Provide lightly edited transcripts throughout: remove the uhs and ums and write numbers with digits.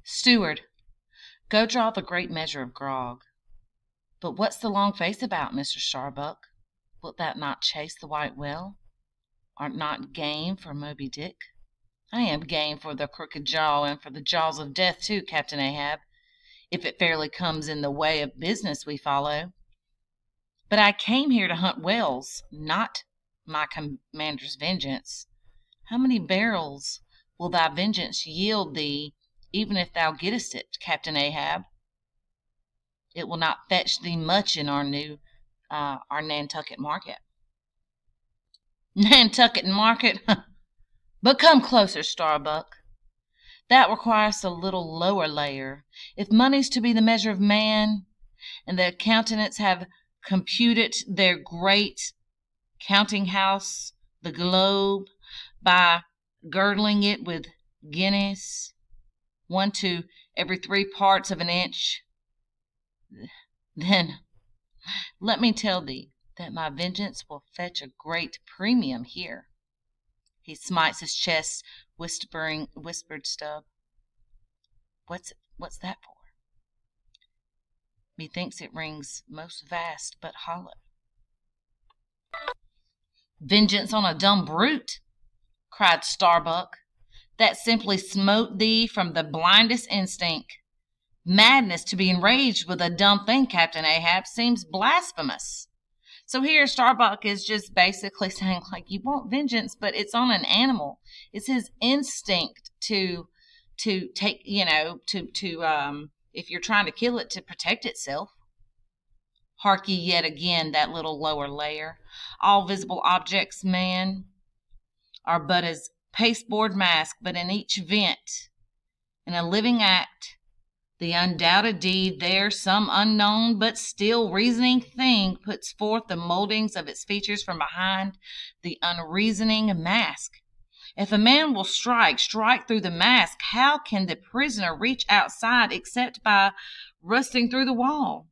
Steward, go draw the great measure of grog. But what's the long face about, Mr. Starbuck? Wilt that not chase the white whale? Art not game for Moby Dick? I am game for the crooked jaw, and for the jaws of death too, Captain Ahab, if it fairly comes in the way of business we follow. But I came here to hunt whales, not my commander's vengeance. How many barrels will thy vengeance yield thee, even if thou gettest it, Captain Ahab? It will not fetch thee much in our Nantucket market. Nantucket market? But come closer, Starbuck. That requires a little lower layer. If money's to be the measure of man, and the accountants have computed their great counting house, the globe, by girdling it with guineas, 1 to every 3 parts of an inch, then let me tell thee that my vengeance will fetch a great premium here. He smites his chest, whispered Stubb. What's that for? Methinks it rings most vast but hollow. Vengeance on a dumb brute, cried Starbuck. That simply smote thee from the blindest instinct. Madness to be enraged with a dumb thing, Captain Ahab, seems blasphemous. So here Starbuck is just basically saying, like, you want vengeance, but it's on an animal. It's his instinct to take, if you're trying to kill it, to protect itself. Hark ye yet again that little lower layer. All visible objects, man, are but as pasteboard masks, but in each event, in a living act, the undoubted deed there, some unknown but still reasoning thing puts forth the moldings of its features from behind the unreasoning mask. If a man will strike through the mask, how can the prisoner reach outside except by rusting through the wall?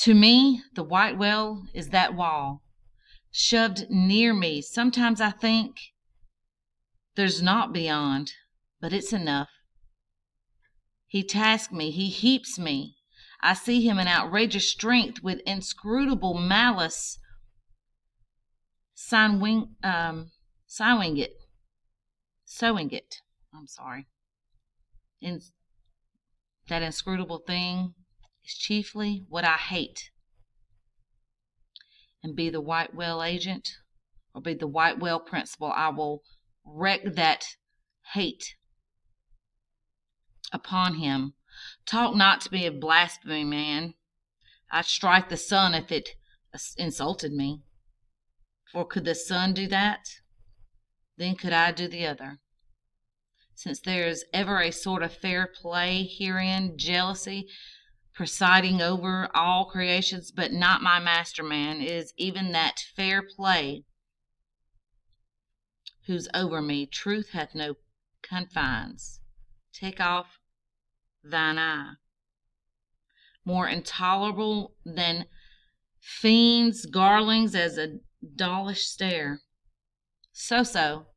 To me, the white whale is that wall, shoved near me. Sometimes I think there's naught beyond, but it's enough. He tasks me, he heaps me. I see him in outrageous strength, with inscrutable malice, sowing it. In that inscrutable thing is chiefly what I hate. And be the white whale agent, or be the white whale principal, I will wreak that hate upon him. Talk not to me of blasphemy, man. I'd strike the sun if it insulted me. For could the sun do that? Then could I do the other. Since there is ever a sort of fair play herein, jealousy presiding over all creations, but not my master man, is even that fair play whose over me truth hath no confines. Take off thine eye. More intolerable than fiends' garlings as a dollish stare. So,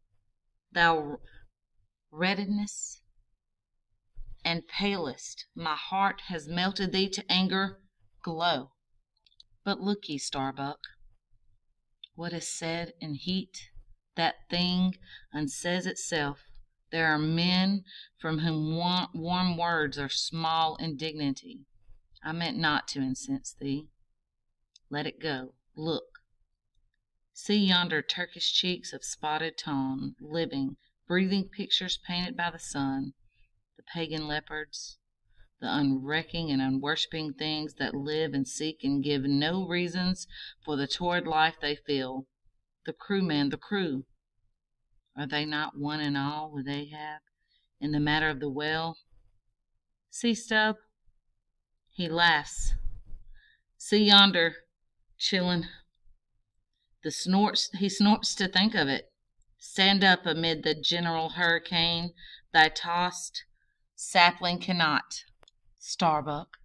thou reddest and palest, my heart has melted thee to anger glow. But look ye, Starbuck, what is said in heat, that thing unsays itself. There are men from whom warm words are small indignity. I meant not to incense thee. Let it go. Look. See yonder Turkish cheeks of spotted tone, living, breathing pictures painted by the sun, the pagan leopards, the unrecking and unworshipping things that live and seek and give no reasons for the torrid life they feel. The crew, man, the crew. Are they not one and all with Ahab in the matter of the whale? See, Stubb, he laughs. See yonder, chillin'. He snorts to think of it. Stand up amid the general hurricane. Thy tossed sapling cannot, Starbuck.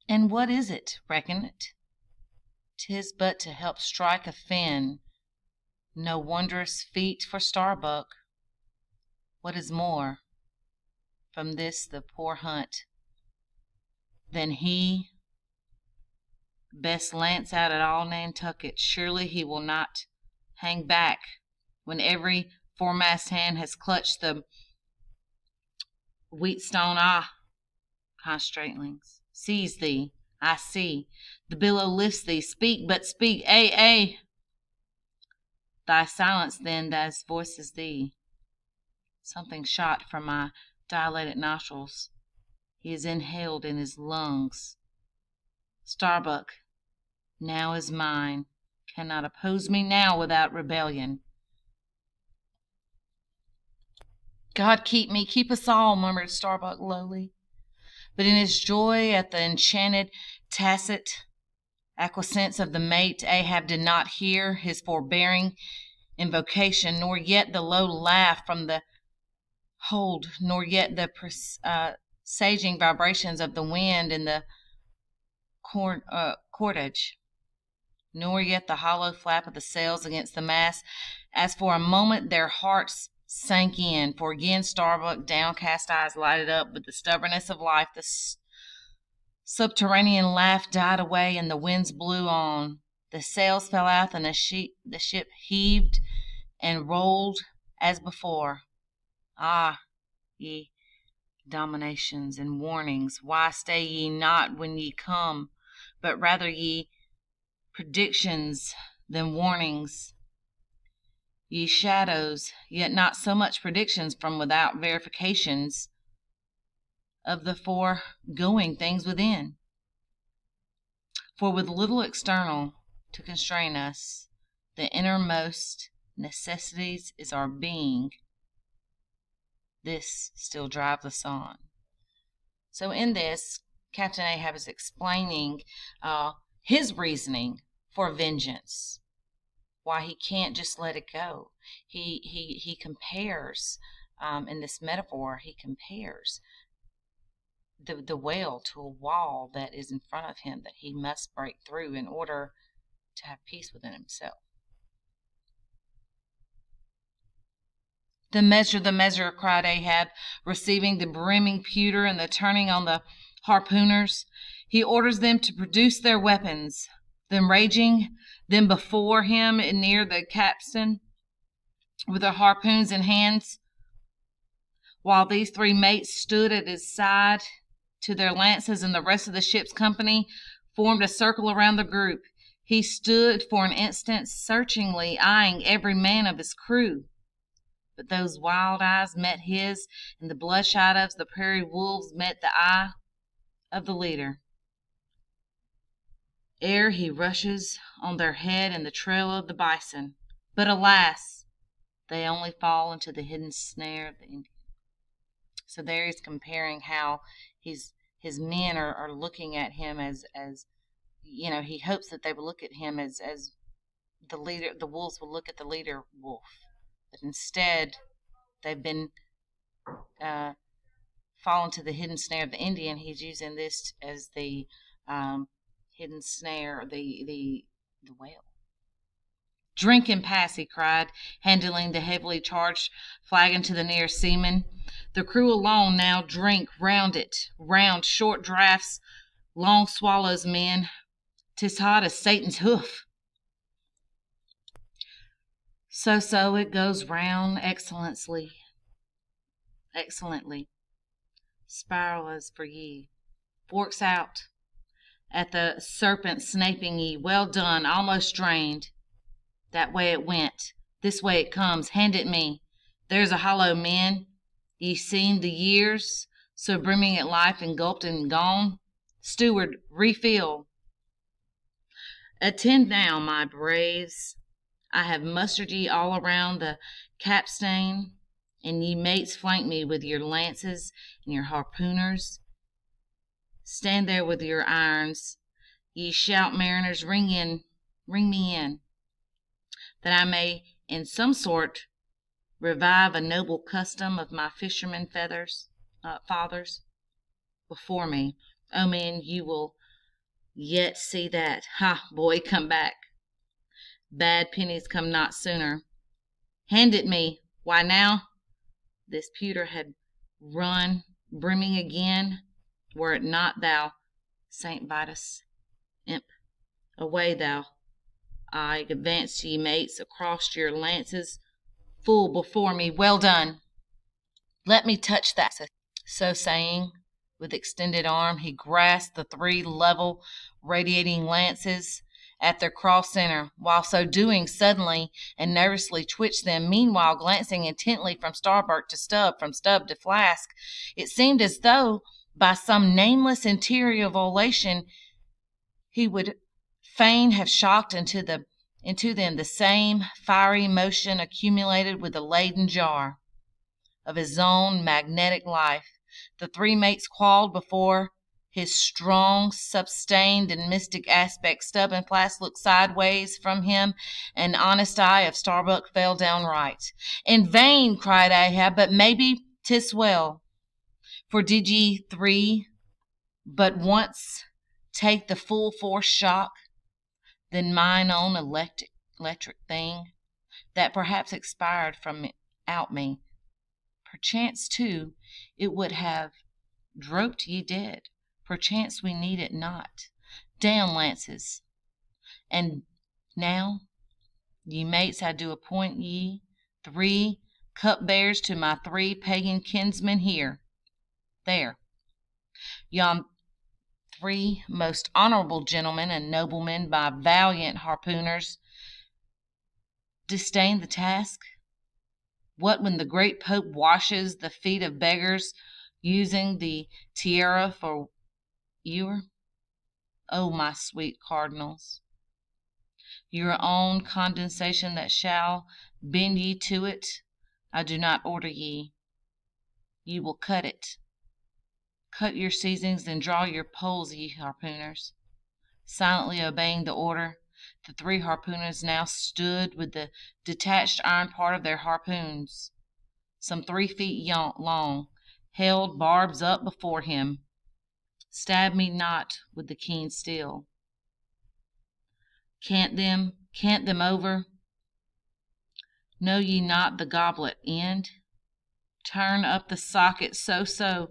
And what is it, reckon it? 'Tis but to help strike a fin. No wondrous feat for Starbuck. What is more, from this the poor hunt. Then he, best lance out at all Nantucket, surely he will not hang back when every foremast hand has clutched the wheatstone. Ah, constraintlings, seize thee, I see. The billow lifts thee. Speak, but speak. Ay. Thy silence then, thy voice is thee. Something shot from my dilated nostrils. He is inhaled in his lungs. Starbuck now is mine. Cannot oppose me now without rebellion. God keep me, keep us all, murmured Starbuck lowly. But in his joy at the enchanted, tacit acquiescence of the mate, Ahab did not hear his forbearing invocation, nor yet the low laugh from the hold, nor yet the presaging vibrations of the wind in the cordage, nor yet the hollow flap of the sails against the mast, as for a moment their hearts sank in, for again Starbuck's downcast eyes lighted up with the stubbornness of life. The subterranean laugh died away, and the winds blew on. The sails fell out, and the ship heaved and rolled as before. Ah, ye dominations and warnings, why stay ye not when ye come, but rather ye predictions than warnings? Ye shadows, yet not so much predictions from without verifications of the foregoing things within. For with little external to constrain us, the innermost necessities is our being. This still drives us on. So in this, Captain Ahab is explaining his reasoning for vengeance, why he can't just let it go. He compares, in this metaphor, he compares the whale to a wall that is in front of him that he must break through in order to have peace within himself. The measure, cried Ahab, receiving the brimming pewter and the turning on the harpooners. He orders them to produce their weapons. Then raging, then before him near the capstan, with their harpoons in hands, while these three mates stood at his side to their lances, and the rest of the ship's company formed a circle around the group. He stood for an instant searchingly eyeing every man of his crew. But those wild eyes met his, and the bloodshot of the prairie wolves met the eye of the leader. Ere he rushes on their head in the trail of the bison. But alas, they only fall into the hidden snare of the Indian. So there he's comparing how his men are looking at him as he hopes that they will look at him as the leader. The wolves will look at the leader wolf. But instead, they've been fallen to the hidden snare of the Indian. He's using this as the hidden snare, the whale. Drink and pass, he cried, handing the heavily charged flagon to the nearest seaman. The crew alone now drink round it, round short draughts, long swallows, men. 'Tis hot as Satan's hoof. So it goes round excellently. Spiral as for ye. Forks out at the serpent snaping ye. Well done, almost drained. That way it went. This way it comes. Hand it me. There's a hollow, men. Ye seen the years so brimming at life and gulped and gone? Steward, refill. Attend now, my braves. I have mustered ye all around the capstan, and ye mates flank me with your lances and your harpooners. Stand there with your irons. Ye shout mariners, ring me in, that I may in some sort revive a noble custom of my fishermen fathers. Before me, O men, you will yet see that. Ha, boy, come back. Bad pennies come not sooner. Hand it me. Why now? This pewter had run brimming again, were it not thou, St. Vitus, imp. Away thou, I advance ye mates, across your lances, full before me. Well done. Let me touch that. So saying, with extended arm, he grasped the 3 level, radiating lances at their cross center. While so doing, suddenly and nervously twitched them, meanwhile glancing intently from Starbuck to Stubb, from Stubb to Flask. It seemed as though, by some nameless interior volation, he would fain have shocked into them the same fiery motion accumulated with the Leyden jar of his own magnetic life. The 3 mates quailed before his strong, sustained, and mystic aspect. Stubb and Flask looked sideways from him, and honest eye of Starbuck fell downright. In vain, cried Ahab, but maybe 'tis well. For did ye 3 but once take the full force shock, then mine own electric thing, that perhaps expired from out me, perchance too it would have dropped ye dead. Perchance we need it not. Down, lances! And now, ye mates, I do appoint ye 3 cupbearers to my 3 pagan kinsmen here. There, yon 3 most honorable gentlemen and noblemen, by valiant harpooners, disdain the task. What when the great Pope washes the feet of beggars, using the tiara for ewer? Oh, my sweet cardinals, your own condescension that shall bend ye to it, I do not order ye. Ye will cut it. Cut your seizings and draw your poles, ye harpooners. Silently obeying the order, the 3 harpooners now stood with the detached iron part of their harpoons, some 3 feet long, held barbs up before him. Stab me not with the keen steel. Cant them over. Know ye not the goblet end? Turn up the socket, so.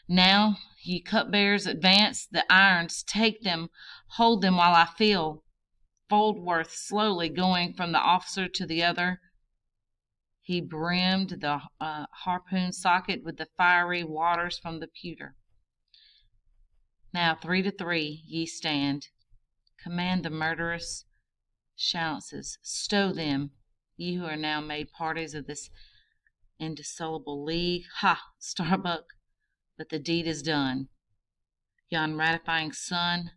Now, ye cupbearers, advance the irons, take them, hold them while I feel. Foldworth slowly going from the officer to the other, he brimmed the harpoon socket with the fiery waters from the pewter. Now 3 to 3 ye stand. Command the murderous shallowances. Stow them, ye who are now made parties of this indissoluble league. Ha, Starbuck, but the deed is done. Yon ratifying sun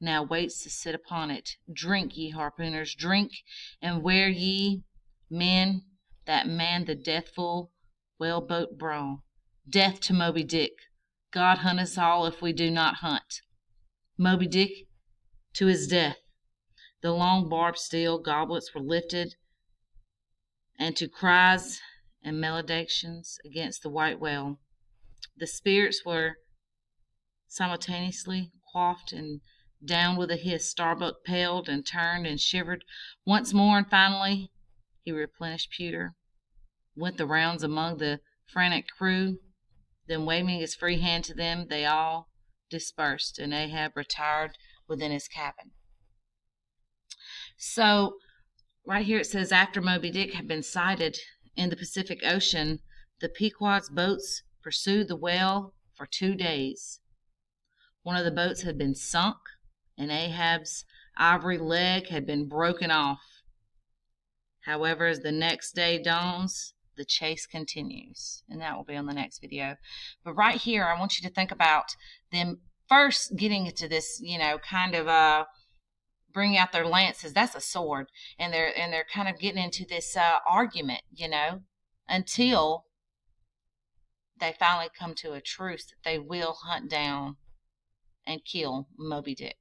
now waits to sit upon it. Drink, ye harpooners, drink, and wear ye, men, that man the deathful whaleboat brawl. Death to Moby Dick. God hunt us all if we do not hunt. Moby Dick to his death. The long barbed steel goblets were lifted, and to cries and maledictions against the white whale, the spirits were simultaneously quaffed, and down with a hiss Starbuck paled and turned and shivered once more, and finally he replenished pewter, went the rounds among the frantic crew, then waving his free hand to them, they all dispersed, and Ahab retired within his cabin. So right here it says, after Moby Dick had been sighted in the Pacific Ocean, the Pequod's boats pursued the whale for 2 days. One of the boats had been sunk, and Ahab's ivory leg had been broken off. However, as the next day dawns, the chase continues, and that will be on the next video. But right here, I want you to think about them first getting into this, kind of bringing out their lances. That's a sword, and they're kind of getting into this argument, until they finally come to a truce that they will hunt down and kill Moby Dick.